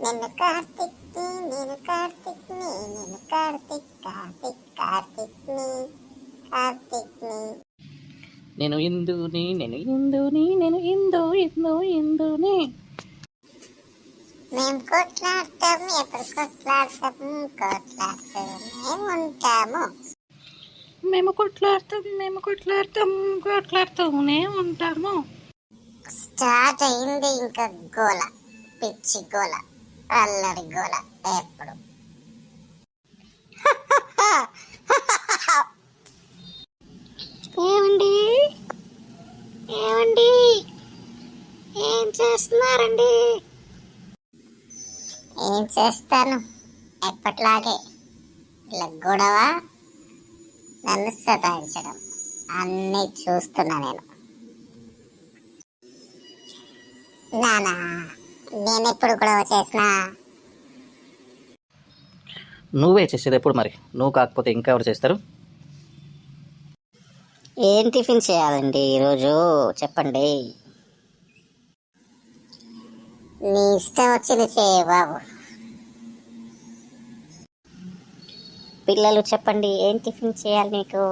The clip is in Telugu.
నేను కార్తిక్ని, నేను కార్తిక్ని, నేను కార్తిక్ కార్తిక్ కార్తిక్ని కార్తిక్ని. నేను ఇందుని, నేను ఇందుని, నేను ఇందుని. మేము కొట్లాడతాం, ఎప్పుడు కొట్లాడతాం, కొట్లాడుతూనే ఉంటాము. మేము కొట్లాడుతూనే ఉంటాము. స్టార్ట్ అయింది ఇంకా గోల, పిచ్చి గోల, అల్లరి గోల ఎప్పుడు. ఏమండి ఏమండి ఏం చేస్తున్నారండి? ఏం చేస్తాను, ఎప్పట్లాగే ఇలా గొడవ, నన్ను సతాయించడం అన్నీ చూస్తున్నా నేను. నానా, నేనెప్పుడు గొడవ చేసినా? నువ్వే చేసేది ఎప్పుడు మరి? నువ్వు కాకపోతే ఇంకా ఎవరు చేస్తారు? ఏం టిఫిన్ చేయాలండి ఈరోజు చెప్పండి. నీ ఇష్టం వచ్చింది చేయ బాబు. పిల్లలు చెప్పండి, ఏం టిఫిన్ చేయాలి మీకు?